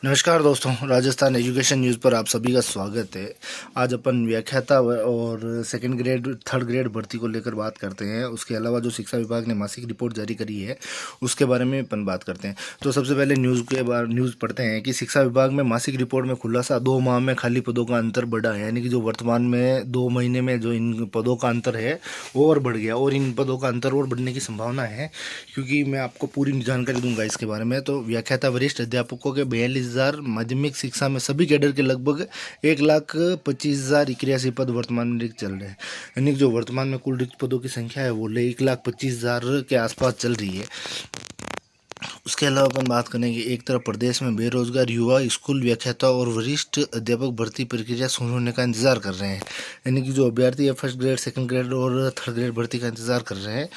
नमस्कार दोस्तों, Rajasthan education news पर आप सभी का स्वागत है। आज अपन व्याख्याता और सेकंड ग्रेड थर्ड ग्रेड भर्ती को लेकर बात करते हैं। उसके अलावा जो शिक्षा विभाग ने मासिक रिपोर्ट जारी करी है उसके बारे में अपन बात करते हैं। तो सबसे पहले न्यूज़ पढ़ते हैं कि शिक्षा विभाग में मासिक रिपोर्ट में खुलासा, 2 माह में खाली पदों का अंतर बढ़ा है। यानी कि जो वर्तमान में 2 महीने में जो इन पदों का अंतर है वो और बढ़ गया और इन पदों का अंतर और बढ़ने की संभावना है, क्योंकि मैं आपको पूरी जानकारी दूंगा इसके बारे में। तो व्याख्याता वरिष्ठ अध्यापकों के 42,000, माध्यमिक शिक्षा में सभी कैडर के लगभग 1,25,081 पद वर्तमान में रिक्त चल रहे हैं। यानी कि जो वर्तमान में कुल रिक्त पदों की संख्या है वो 1,25,000 के आसपास चल रही है। उसके अलावा अपन बात करेंगे, एक तरफ प्रदेश में बेरोजगार युवा स्कूल व्याख्याता और वरिष्ठ अध्यापक भर्ती प्रक्रिया शुरू होने का इंतजार कर रहे हैं। यानी कि जो अभ्यर्थी है फर्स्ट ग्रेड, सेकंड ग्रेड और थर्ड ग्रेड भर्ती का इंतजार कर रहे हैं।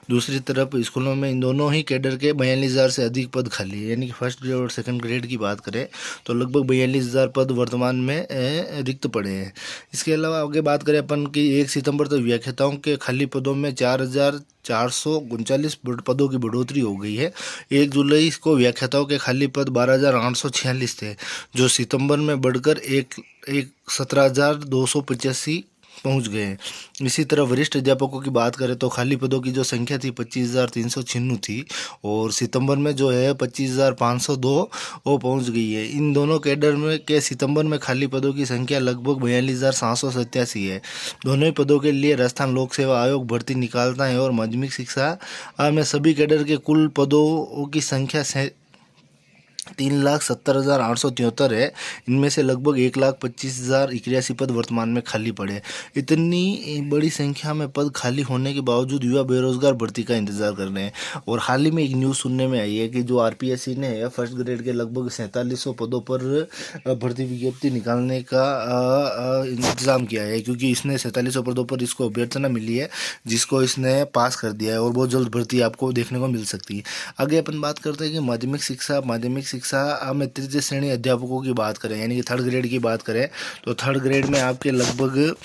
दूसरी तरफ स्कूलों में इन दोनों ही कैडर के 42,000 से अधिक पद खाली है। यानी कि फर्स्ट ग्रेड और सेकंड ग्रेड की बात करें तो लगभग 42,000 पद वर्तमान में रिक्त पड़े हैं। इसके अलावा आगे बात करें अपन की 1 सितंबर तक व्याख्याताओं के खाली पदों में 4,439 पदों की बढ़ोतरी हो गई है। 1 जुलाई को व्याख्याताओं के खाली पद 12,846 थे, जो सितंबर में बढ़कर एक 17,285 पहुंच गए हैं। इसी तरह वरिष्ठ अध्यापकों की बात करें तो खाली पदों की जो संख्या थी 25,396 थी और सितंबर में जो है 25,502 वो पहुंच गई है। इन दोनों कैडर में के सितंबर में खाली पदों की संख्या लगभग 42,787 है। दोनों ही पदों के लिए राजस्थान लोक सेवा आयोग भर्ती निकालता है और माध्यमिक शिक्षा में सभी कैडर के कुल पदों की संख्या 3,70,873 है। इनमें से लगभग 1,25,081 पद वर्तमान में खाली पड़े हैं। इतनी बड़ी संख्या में पद खाली होने के बावजूद युवा बेरोजगार भर्ती का इंतजार कर रहे हैं। और हाल ही में एक न्यूज़ सुनने में आई है कि जो आरपीएससी ने फर्स्ट ग्रेड के लगभग 4700 पदों पर भर्ती विज्ञप्ति निकालने का इंतजाम किया है, क्योंकि इसने 4700 पदों पर इसको अभ्यर्थना मिली है जिसको इसने पास कर दिया है और बहुत जल्द भर्ती आपको देखने को मिल सकती है। आगे अपन बात करते हैं कि माध्यमिक शिक्षा में तृतीय श्रेणी अध्यापकों की बात करें, यानी कि थर्ड ग्रेड की बात करें तो थर्ड ग्रेड में आपके लगभग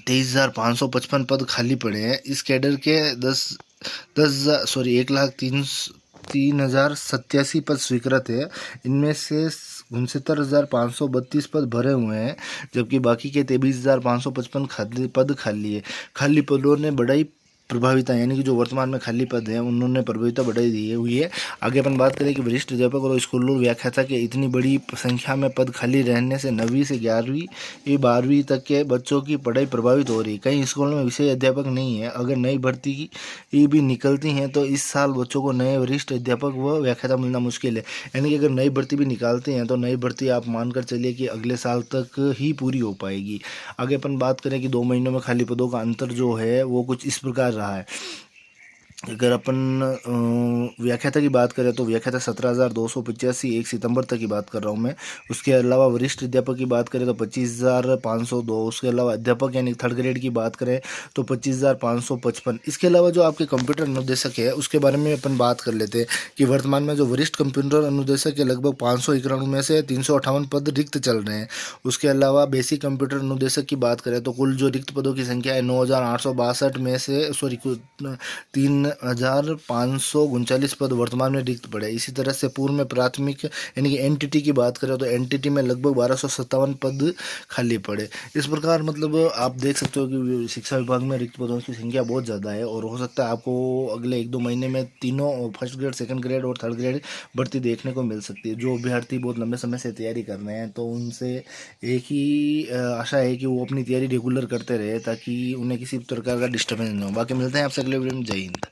23,555 पद खाली पड़े हैं। इस कैडर के 1,03,387 पद स्वीकृत है। इनमें से 69,532 पद भरे हुए हैं, जबकि बाकी के 23,555 पद खाली है। खाली पदों ने बढ़ाई प्रभाविता, यानी कि जो वर्तमान में खाली पद हैं उन्होंने प्रभाविता बढ़ाई दी हुई है। आगे अपन बात करें कि वरिष्ठ अध्यापक और स्कूलों व्याख्याता के इतनी बड़ी संख्या में पद खाली रहने से 9वीं से 11वीं 12वीं तक के बच्चों की पढ़ाई प्रभावित हो रही है। कई स्कूलों में विषय अध्यापक नहीं है। अगर नई भर्ती भी निकलती हैं तो इस साल बच्चों को नए वरिष्ठ अध्यापक व व्याख्याता मिलना मुश्किल है। यानी कि अगर नई भर्ती भी निकालते हैं तो नई भर्ती आप मानकर चलिए कि अगले साल तक ही पूरी हो पाएगी। आगे अपन बात करें कि 2 महीनों में खाली पदों का अंतर जो है वो कुछ इस प्रकार रहा है। अगर अपन व्याख्याता की बात करें तो व्याख्याता 17,285 1 सितंबर तक की बात कर रहा हूँ मैं। उसके अलावा वरिष्ठ अध्यापक की बात करें तो 25,502। उसके अलावा अध्यापक यानी थर्ड ग्रेड की बात करें तो 25,555। इसके अलावा जो आपके कंप्यूटर अनुदेशक है उसके बारे में अपन बात कर लेते हैं कि वर्तमान में जो वरिष्ठ कंप्यूटर अनुदेशक के लगभग 591 में से 358 पद रिक्त चल रहे हैं। उसके अलावा बेसिक कंप्यूटर अनुदेशक की बात करें तो कुल जो रिक्त पदों की संख्या है 9,862 में से 3,539 पद वर्तमान में रिक्त पड़े। इसी तरह से पूर्व में प्राथमिक यानी कि एनटीटी की बात करें तो एनटीटी में लगभग 1,257 पद खाली पड़े। इस प्रकार मतलब आप देख सकते हो कि शिक्षा विभाग में रिक्त पदों की संख्या बहुत ज़्यादा है और हो सकता है आपको अगले 1-2 महीने में तीनों फर्स्ट ग्रेड, सेकंड ग्रेड और थर्ड ग्रेड भर्ती देखने को मिल सकती है। जो अभ्यर्थी बहुत लंबे समय से तैयारी कर रहे हैं तो उनसे एक ही आशा है कि वो अपनी तैयारी रेगुलर करते रहे ताकि उन्हें किसी प्रकार का डिस्टर्बेंस ना हो। बाकी मिलते हैं आपसे अगले वीडियो में। जय हिंद।